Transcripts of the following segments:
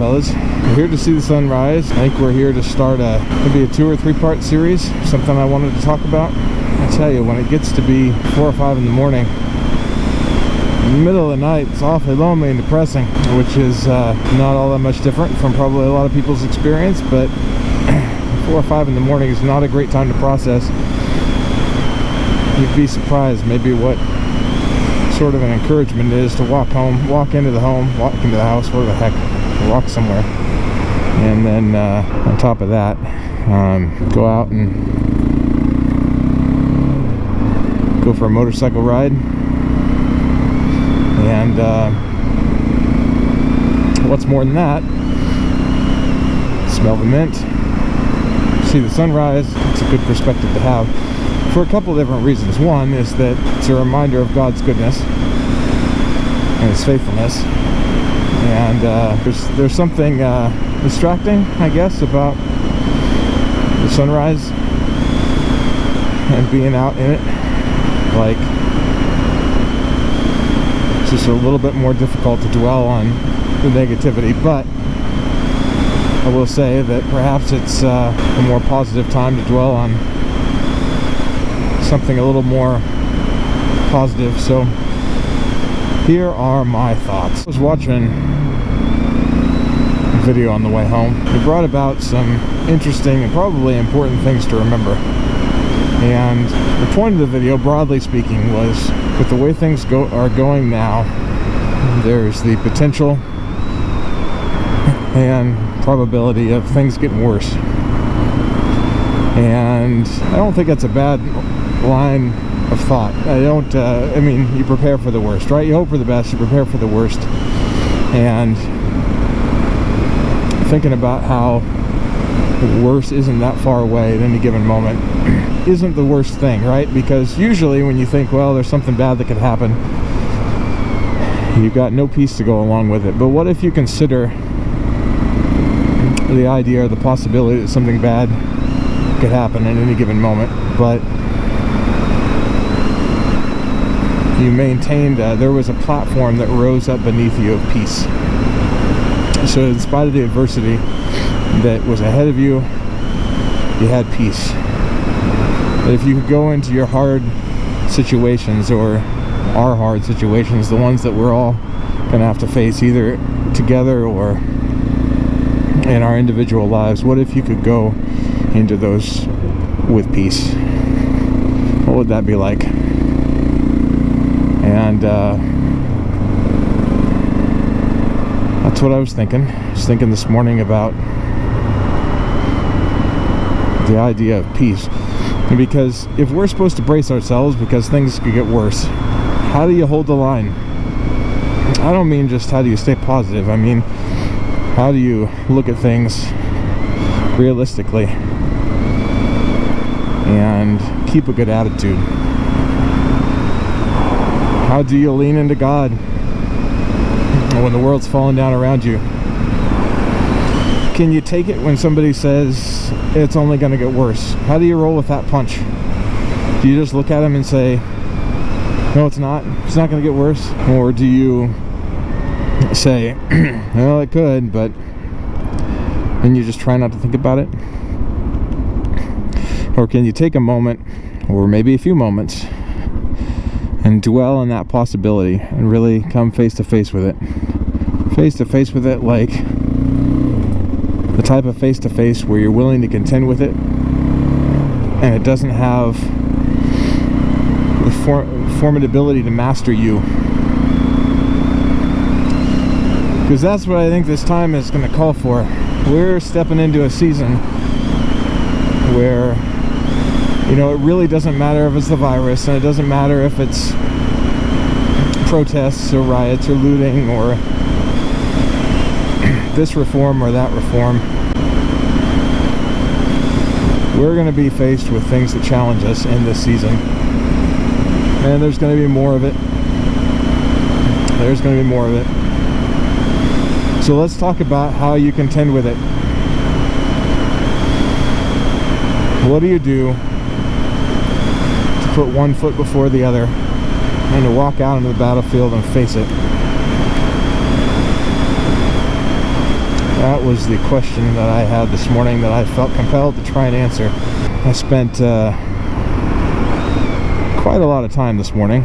fellas. We're here to see the sunrise. I think we're here to start maybe a 2 or 3 part series, something I wanted to talk about. I tell you, when it gets to be 4 or 5 in the morning, in the middle of the night, it's awfully lonely and depressing, which is not all that much different from probably a lot of people's experience, but 4 or 5 in the morning is not a great time to process. You'd be surprised maybe what sort of an encouragement it is to walk into the house, where the heck, walk somewhere. And then on top of that, go out and go for a motorcycle ride. And what's more than that, smell the mint, see the sunrise. It's a good perspective to have for a couple of different reasons. One is that it's a reminder of God's goodness and His faithfulness, and there's something distracting, I guess, about the sunrise and being out in it. Like, it's just a little bit more difficult to dwell on the negativity, but I will say that perhaps it's a more positive time to dwell on something a little more positive. So here are my thoughts. I was watching a video on the way home. It brought about some interesting and probably important things to remember. And the point of the video, broadly speaking, was with the way things are going now, there's the potential and probability of things getting worse. And I don't think that's a bad line of thought. I mean, you prepare for the worst, right? You hope for the best, you prepare for the worst. And thinking about how worse isn't that far away at any given moment isn't the worst thing, right? Because usually when you think, well, there's something bad that could happen, you've got no peace to go along with it. But what if you consider the idea or the possibility that something bad could happen at any given moment, but you maintained, there was a platform that rose up beneath you of peace. So in spite of the adversity that was ahead of you, you had peace. That if you could go into your hard situations, or our hard situations, the ones that we're all gonna have to face either together or in our individual lives, what if you could go into those with peace? What would that be like? And that's what I was thinking. I was thinking this morning about the idea of peace. And because if we're supposed to brace ourselves because things could get worse, how do you hold the line? I don't mean just how do you stay positive. I mean, how do you look at things realistically and keep a good attitude? How do you lean into God when the world's falling down around you? Can you take it when somebody says it's only going to get worse? How do you roll with that punch? Do you just look at them and say, no, it's not going to get worse? Or do you say, well, it could, but then you just try not to think about it? Or can you take a moment, or maybe a few moments, and dwell on that possibility and really come face to face with it? Face to face with it, like the type of face to face where you're willing to contend with it and it doesn't have the formidability to master you. Because that's what I think this time is going to call for. We're stepping into a season where, you know, it really doesn't matter if it's the virus, and it doesn't matter if it's protests or riots or looting or this reform or that reform. We're going to be faced with things that challenge us in this season. And there's going to be more of it. There's going to be more of it. So let's talk about how you contend with it. What do you do to put one foot before the other and to walk out into the battlefield and face it? That was the question that I had this morning that I felt compelled to try and answer. I spent quite a lot of time this morning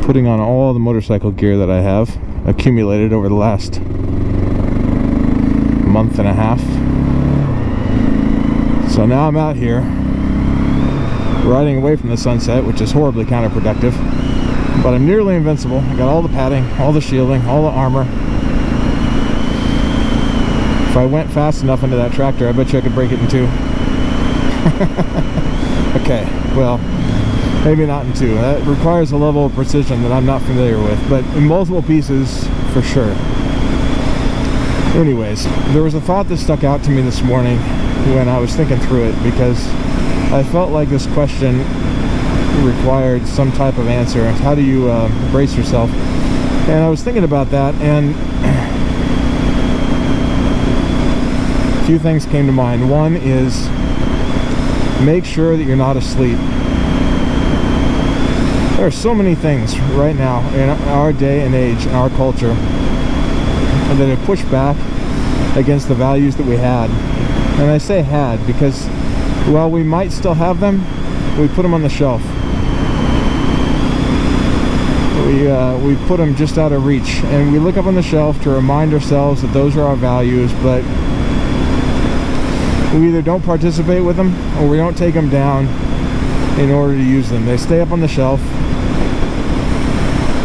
putting on all the motorcycle gear that I have accumulated over the last month and a half. So now I'm out here riding away from the sunset, which is horribly counterproductive, but I'm nearly invincible. I got all the padding, all the shielding, all the armor. If I went fast enough into that tractor, I bet you I could break it in two. Okay, well, maybe not in two. That requires a level of precision that I'm not familiar with, but in multiple pieces for sure. Anyways, there was a thought that stuck out to me this morning when I was thinking through it, because I felt like this question required some type of answer. How do you brace yourself? And I was thinking about that, and a few things came to mind. One is, make sure that you're not asleep. There are so many things right now in our day and age, in our culture, that have pushed back against the values that we had. And I say had because while we might still have them, we put them on the shelf. We put them just out of reach, and we look up on the shelf to remind ourselves that those are our values, but we either don't participate with them or we don't take them down in order to use them. They stay up on the shelf,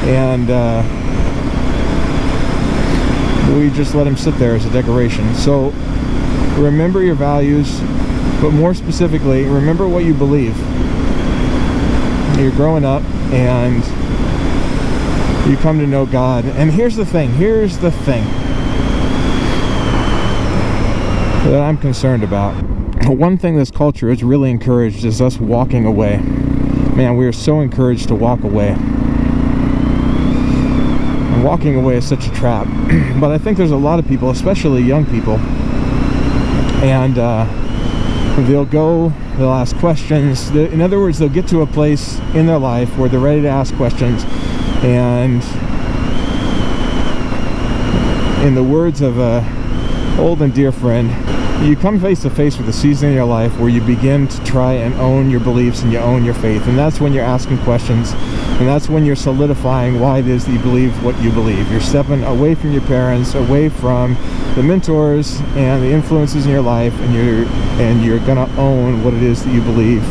and we just let them sit there as a decoration. So remember your values, but more specifically, remember what you believe. You're growing up and you come to know God. And here's the thing that I'm concerned about. One thing this culture has really encouraged is us walking away. Man, we are so encouraged to walk away. And walking away is such a trap. But I think there's a lot of people, especially young people, and they'll ask questions. In other words, they'll get to a place in their life where they're ready to ask questions, and in the words of a old and dear friend, you come face to face with a season in your life where you begin to try and own your beliefs and you own your faith, and that's when you're asking questions, and that's when you're solidifying why it is that you believe what you believe. You're stepping away from your parents, away from the mentors and the influences in your life, and you're gonna own what it is that you believe,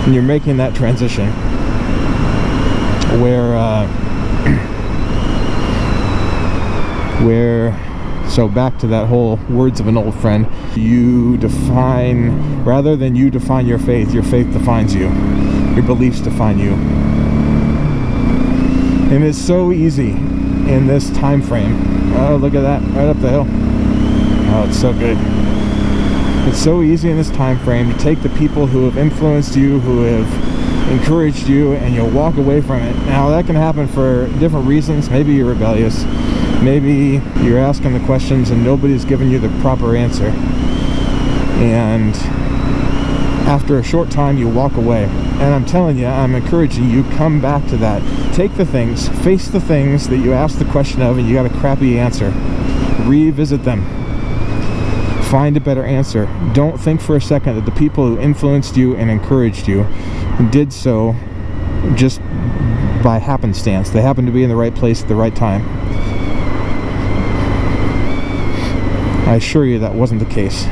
and you're making that transition so back to that whole words of an old friend, rather than you define your faith defines you. Your beliefs define you. And it's so easy in this time frame. Oh, look at that, right up the hill. Oh, it's so good. It's so easy in this time frame to take the people who have influenced you, who have encouraged you, and you'll walk away from it. Now, that can happen for different reasons. Maybe you're rebellious. Maybe you're asking the questions and nobody's giving you the proper answer. And after a short time, you walk away. And I'm telling you, I'm encouraging you, come back to that. Take the things, face the things that you asked the question of and you got a crappy answer. Revisit them. Find a better answer. Don't think for a second that the people who influenced you and encouraged you did so just by happenstance. They happened to be in the right place at the right time. I assure you that wasn't the case.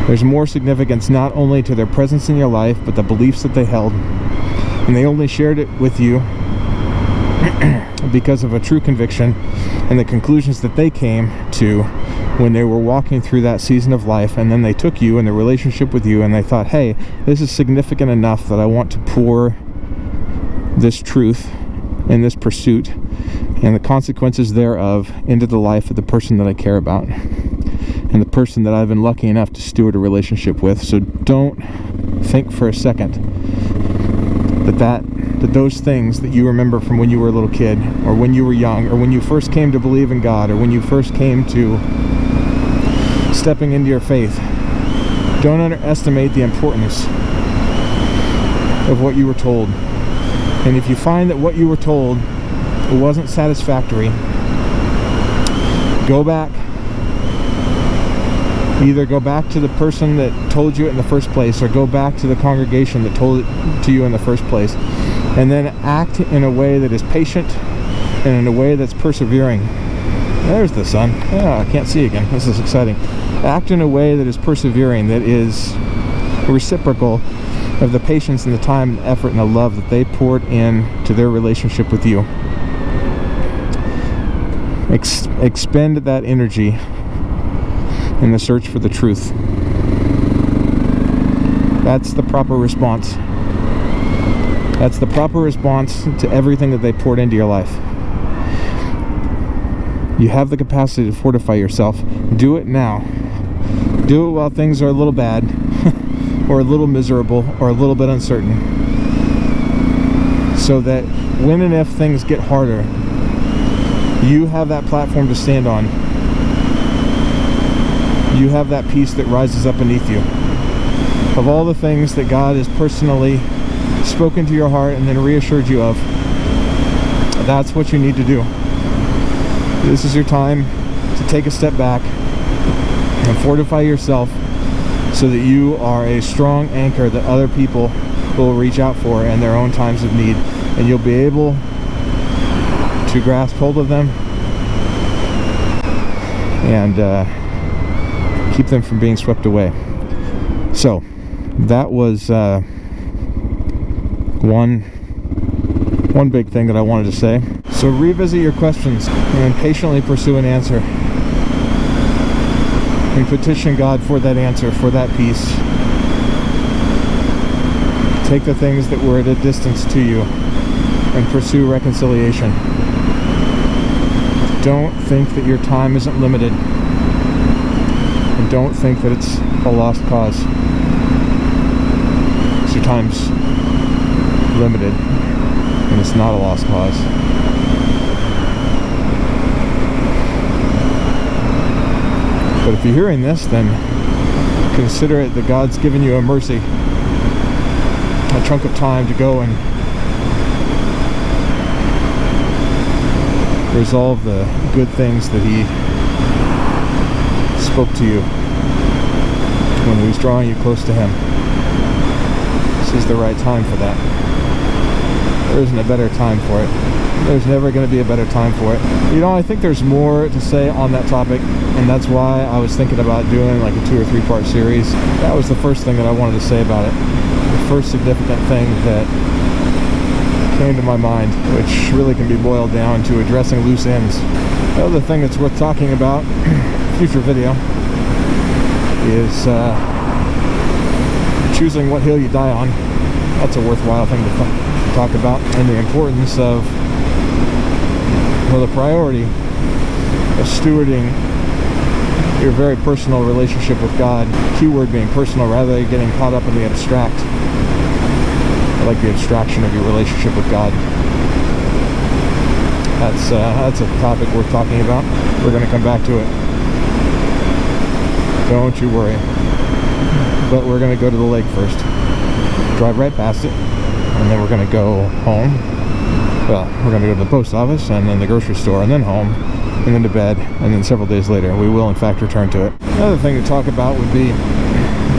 There's more significance not only to their presence in your life, but the beliefs that they held. And they only shared it with you because of a true conviction and the conclusions that they came to when they were walking through that season of life. And then they took you and their relationship with you and they thought, hey, this is significant enough that I want to pour this truth and this pursuit and the consequences thereof into the life of the person that I care about and the person that I've been lucky enough to steward a relationship with. So don't think for a second that those things that you remember from when you were a little kid, or when you were young, or when you first came to believe in God, or when you first came to stepping into your faith, don't underestimate the importance of what you were told. And if you find that what you were told wasn't satisfactory, Go back. Either go back to the person that told you it in the first place, or go back to the congregation that told it to you in the first place, and then act in a way that is patient and in a way that's persevering. There's the sun. Oh, I can't see again. This is exciting. Act in a way that is persevering, that is reciprocal of the patience and the time and effort and the love that they poured in to their relationship with you. Expend that energy in the search for the truth. That's the proper response. That's the proper response to everything that they poured into your life. You have the capacity to fortify yourself. Do it now. Do it while things are a little bad, or a little miserable, or a little bit uncertain, so that when and if things get harder, you have that platform to stand on. You have that peace that rises up beneath you. Of all the things that God has personally spoken to your heart and then reassured you of, that's what you need to do. This is your time to take a step back and fortify yourself so that you are a strong anchor that other people will reach out for in their own times of need, and you'll be able to grasp hold of them and keep them from being swept away. So that was one big thing that I wanted to say. So revisit your questions and patiently pursue an answer, and petition God for that answer, for that peace. Take the things that were at a distance to you and pursue reconciliation. Don't think that your time isn't limited, and don't think that it's a lost cause. So your time's limited, and it's not a lost cause. But if you're hearing this, then consider it that God's given you a mercy, a chunk of time to go and resolve the good things that He spoke to you when He was drawing you close to Him. This is the right time for that. There isn't a better time for it. There's never going to be a better time for it. You know, I think there's more to say on that topic, and that's why I was thinking about doing like a 2 or 3 part series. That was the first thing that I wanted to say about it. The first significant thing that came to my mind, which really can be boiled down to addressing loose ends. The other thing that's worth talking about, future video, is choosing what hill you die on. That's a worthwhile thing to talk about, and the importance of, well, the priority of stewarding your very personal relationship with God. Keyword being personal, rather than getting caught up in the abstract. I like the abstraction of your relationship with God. That's a topic worth talking about. We're going to come back to it. Don't you worry. But we're going to go to the lake first. Drive right past it, and then we're going to go home. Well, we're going to go to the post office, and then the grocery store, and then home, and then to bed, and then several days later we will in fact return to it. Another thing to talk about would be,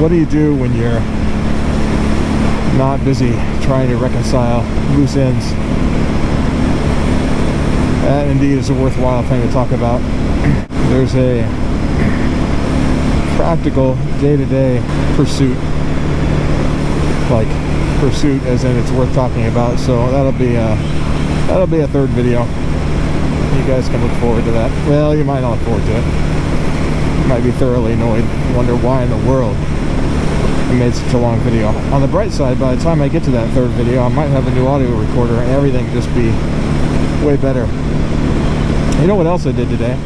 what do you do when you're not busy trying to reconcile loose ends? That indeed is a worthwhile thing to talk about. There's a practical day-to-day pursuit, like pursuit as in it's worth talking about. So that'll be a third video. You guys can look forward to that. Well, you might not look forward to it. You might be thoroughly annoyed, wonder why in the world I made such a long video. On the bright side, by the time I get to that third video, I might have a new audio recorder and everything just be way better. You know what else I did today?